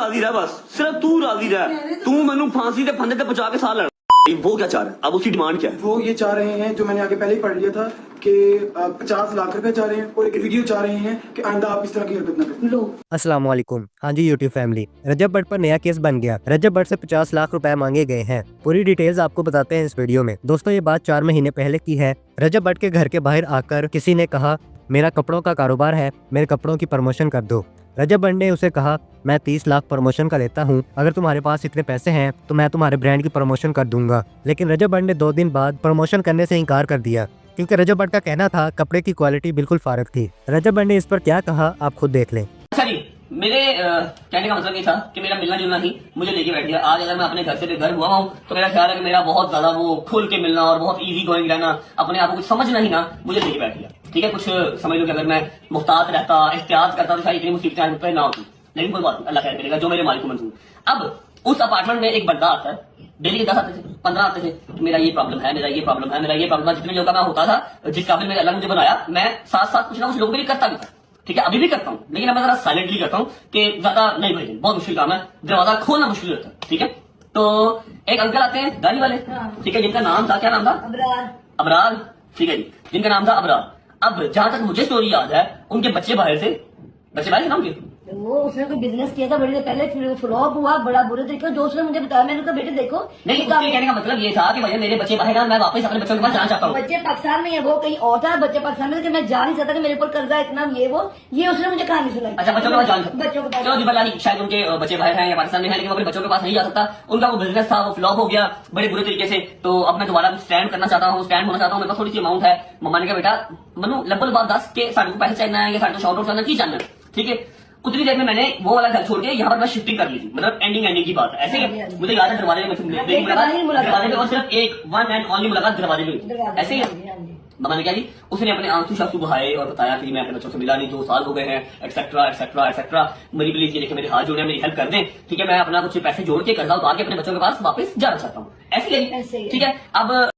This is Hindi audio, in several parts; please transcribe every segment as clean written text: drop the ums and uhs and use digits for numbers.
राजी रह, बस सिर्फ तू राजी रह। तू मैनू फांसी के फंदे ते पहुंचा के साथ लड़। वो क्या चाह रहा है, अब उसकी डिमांड क्या है? वो ये चाह रहे हैं, जो मैंने आगे पहले ही पढ़ लिया था, कि 50 लाख रुपए चाह रहे हैं और एक वीडियो चाह रहे हैं कि आइंदा आप इस तरह की हरकत न करें। अस्सलाम वालेकुम। हाँ जी यूट्यूब फैमिली, रजब भट्ट पर नया केस बन गया। रजब भट्ट से 50 लाख रुपए मांगे गए हैं। पूरी डिटेल्स आपको बताते हैं इस वीडियो में। दोस्तों ये बात 4 महीने पहले की है। रजब भट्ट के घर के बाहर आकर किसी ने कहा, मेरा कपड़ों का कारोबार है, मेरे कपड़ों की प्रमोशन कर दो। रजब भट्ट ने उसे कहा, मैं 30 लाख प्रमोशन का लेता हूँ, अगर तुम्हारे पास इतने पैसे हैं तो मैं तुम्हारे ब्रांड की प्रमोशन कर दूंगा। लेकिन रजब भट्ट ने 2 दिन बाद प्रमोशन करने से इनकार कर दिया, क्योंकि रजब भट्ट का कहना था कपड़े की क्वालिटी बिल्कुल फारक थी। रजब भट्ट ने इस पर क्या कहा आप खुद देख लें। अच्छा जी, मेरे कहने का मतलब ये था कि मेरा मिलना जुलना ही मुझे लेके बैठ गया। आज अगर मैं अपने घर से बेघर हुआ हूँ तो मेरा ख्याल है कि मेरा बहुत ज्यादा वो खुल के मिलना और बहुत इजी गोइंग रहना, अपने आप को कुछ समझना ही ना मुझे लेके बैठ गया। ठीक है, कुछ समझ लो कि अगर मैं मुख्तात रहता, एहतियात करता तो शायद इतनी मुसीबतें आज मुझे ना होती। लेकिन कोई बात नहीं, अल्लाह खैर करेगा, जो मेरे मालिक को मंजूर। अब उस अपार्टमेंट में एक बंदा आता है, डेली के 10 आते थे, 15 आते थे, मेरा ये प्रॉब्लम है, मेरा ये प्रॉब्लम है, मेरा ये प्रॉब्लम है। जितने लोगों का मैं होता था, जिस काबिल मेरे अल्लाह ने मुझे बनाया, मैं साथ साथ कुछ ना कुछ लोगों के लिए करता भी था। ठीक है, अभी भी करता हूँ, लेकिन अब मैं जरा साइलेंटली करता हूँ कि ज्यादा नहीं भाई, बहुत मुश्किल काम है, दरवाजा खोलना मुश्किल होता है। ठीक है, तो एक अंकल आते हैं गाड़ी वाले, ठीक है, जिनका नाम था, क्या नाम था? अबरार। ठीक है जी, जिनका नाम था अबरार। अब जहां तक मुझे स्टोरी याद है, उनके बच्चे बाहर थे नाम के, वो उसने कोई बिजनेस किया था बड़ी देर पहले, फिर फ्लॉप हुआ बड़ा बुरे तरीके। जो उसने मुझे बताया, मैंने कहा बेटे देखो नहीं, उसके कहने का मतलब ये था कि भैया मेरे बच्चे बाहर हैं, मैं वापस अपने बच्चों के पास जाना चाहता हूँ। बच्चे पाकिस्तान में है, वो कहीं और था, बच्चे पाकिस्तान में थे, मैं जा नहीं सकता कि मेरे ऊपर कर्जा इतना, ये उसने मुझे कहानी सुनाई। अच्छा, बच्चों के पास जान बच्चों के पास, चलो जी, भला शायद उनके बच्चे बाहर हैं या पाकिस्तान में हैं, लेकिन वो अपने बच्चों के पास नहीं जा सकता। उनका वो बिजनेस था, वो फ्लॉप हो गया बड़े बुरे तरीके से। तो अब मैं दोबारा स्टैंड करना चाहता हूँ, स्टैंड होना चाहता हूँ। मेरे पास थोड़ी सी अमाउंट है। मम्मा ने कहा बेटा मनु लब्बल बात 10 के साढ़े को पैसे चाहिए है या साढ़े को शॉर्ट आउट करना की जानना है। ठीक है, उतनी देर में मैंने वो वाला घर छोड़ के यहाँ पर मैं शिफ्टिंग कर ली थी, मतलब एंडिंग की बात है। ऐसे ही मुझे याद है दरवाजे में दरवाजे में और सिर्फ एक वन एंड ओनली मुलाकात दरवाजे में। ऐसे ही मम्मा ने क्या जी, उसने अपने आंसू शांसू बहाए और बताया कि मैं अपने बच्चों से मिला नहीं, 2 साल हो गए हैं, एक्सेट्रा एक्सेट्रा एक्सेट्रा। मेरी प्लीज ये देखे, मेरे हाथ जोड़े, मेरी हेल्प कर दें। ठीक है, मैं अपना कुछ पैसे जोड़ के कर्जा उतार के अपने बच्चों के पास वापस जाना चाहता हूँ। ऐसे ही ठीक है, अब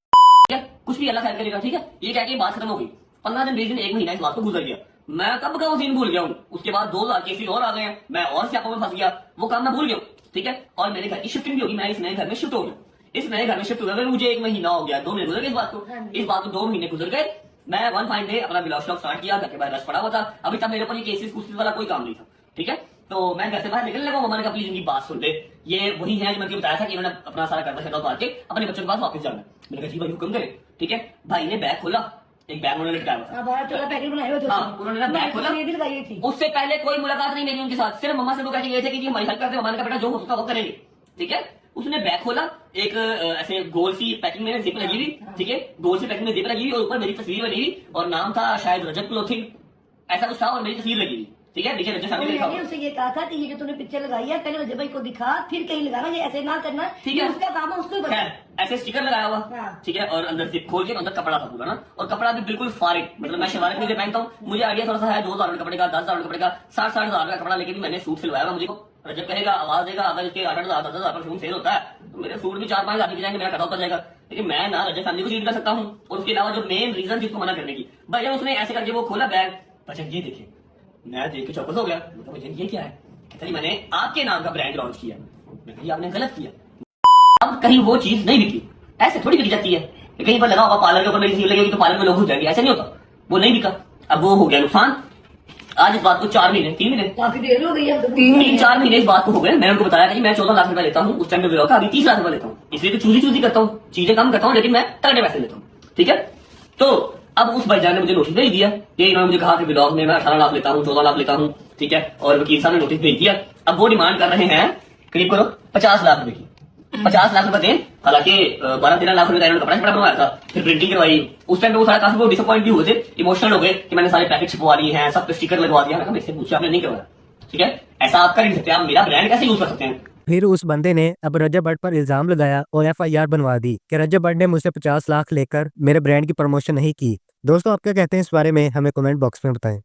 कुछ भी अल्लाह खैर करेगा। ठीक है, ये क्या कि बात खत्म हो गई। 15 दिन 20 दिन 1 महीना इस बात को गुजर गया। मैं कब का वो सीन भूल गया हूँ। उसके बाद 2000 केसेस और आ गए हैं, मैं और स्यापों में फंस गया, वो काम मैं भूल गया। ठीक है, और मेरे घर की शिफ्टिंग भी होगी, मैं इस नए घर में शिफ्ट हो गया। इस नए घर में शिफ्ट हो गया, मुझे 1 महीना हो गया, 2 महीने गुजर गए इस बात को 2 महीने गुजर गए। मैं वन फाइन डे अपना ब्लॉग स्टॉक स्टार्ट किया, घर के बाहर रश पड़ा हुआ था। अभी तक मेरे ऊपर ये केसेस कुछ वाला कोई काम नहीं था। ठीक है, तो मैं घर से बाहर निकलने लगा। मम्मा ने कहा प्लीज इनकी बात सुन ले, ये वही है जो मैंने बताया था कि इन्होंने अपना सारा कर्जा शर्जा उतार के अपने बच्चों के पास वापस जाना। मैंने कहा जी भाई हुक्म करे। ठीक है, भाई ने बैग खोला, एक बैग उन्होंने लटकाया था, पैकेट बनाए हुए थे। हाँ, उन्होंने ना बैग खोला, ये भी लगाई थी। उससे पहले कोई मुलाकात नहीं मेरी उनके साथ, सिर्फ मम्मा से वो कह के गए थे कि हमारी हेल्प करते, मम्मा ने कहा बेटा जो हो सकता वो करेंगे। ठीक है, उसने बैग खोला, एक ऐसे गोल सी पैकिंग में जिप लगी हुई। ठीक है, गोल सी पैकिंग में जिप लगी हुई और ऊपर मेरी तस्वीर बनी हुई और नाम था शायद रजत क्लोथिंग, ऐसा कुछ था, और मेरी तस्वीर लगी हुई। ठीक है, देखिए रजत सामने लिखा हुआ। उससे ये कहा था कि ये जो तूने पिक्चर लगाई है, पहले रजत भाई को दिखा, फिर कहीं लगाना, ये ऐसे ना करना। ठीक है, उसका काम है, उसको ही बता। ऐसे स्टिकर लगाया हुआ। ठीक है, और अंदर जिप खोल के अंदर कपड़ा था पूरा ना, और कपड़ा भी बिल्कुल फारिग, मतलब मैं शलवार कमीज पहनता हूँ, मुझे आइडिया थोड़ा सा है 2000 कपड़े का, 10,000 कपड़े का, 60-60 हजार का कपड़ा लेके भी मैंने सूट सिलवाया हुआ। मुझे रजत कहेगा, आवाज देगा, अगर इसके 8,000 10,000 पर सेल होता है तो मेरे सूट भी 4-5 हजार के जाएंगे, मेरा कटा होता जाएगा। लेकिन मैं ना रजत फैमिली को चीट कर सकता हूँ। और उसके अलावा जो मेन रीजन जिसको मना करने की, भाई जब उसने ऐसे करके वो खोला बैग, अच्छा ये देखिए, मैं देख के चौकस हो गया। ये क्या है? कहता नहीं मैंने आपके नाम का ब्रांड लॉन्च किया। मैं कही आपने गलत किया। अब कहीं वो चीज नहीं बिकी, ऐसे थोड़ी बिकी जाती है। कहीं पर लगा होगा पार्लर के ऊपर मेरी तस्वीर लगेगी तो पार्लर में लोग घुस जाएंगे, ऐसा नहीं होता। वो नहीं बिका, अब वो हो गया नुकसान। आज इस बात को 4 महीने 3 महीने काफी देर हो गई है, 3-4 महीने इस बात को हो गए। मैंने उनको बताया कि मैं 14 लाख रुपए लेता हूँ, उस टाइम में ब्लॉग का, अभी 30 लाख रुपए लेता हूँ। इसलिए तो चूजी करता हूँ, चीजें कम करता हूँ, लेकिन मैं तगड़े पैसे लेता हूँ। ठीक है, तो अब उस भाईजान ने मुझे नोटिस भेज दिया कि इन्होंने मुझे कहा कि ब्लॉग में मैं 18 लाख लेता हूँ, 14 लाख लेता हूँ। ठीक है, और वकील साहब ने नोटिस भेज दिया। अब वो डिमांड कर रहे हैं करीब करो 50 लाख रुपए की। 50 लाख रुपए दें, हालांकि 12-13 लाख रुपए का इन्होंने कपड़ा बनवाया था, फिर प्रिंटिंग करवाई। उस टाइम पे वो सारा काफी वो डिसअपॉइंट भी हुए थे, इमोशनल हो गए कि मैंने सारे पैकेट छपवा लिए हैं, सब पे स्टिकर लगवा दिया। मेरे से पूछा आपने नहीं करवाया। ठीक है, ऐसा आप कर नहीं सकते, आप मेरा ब्रांड कैसे यूज कर सकते हैं? फिर उस बंदे ने अब रजब भट्ट पर इल्जाम लगाया और FIR बनवा दी कि रजब भट्ट ने मुझसे 50 लाख लेकर मेरे ब्रांड की प्रमोशन नहीं की। दोस्तों आप क्या कहते हैं इस बारे में, हमें कमेंट बॉक्स में बताएं।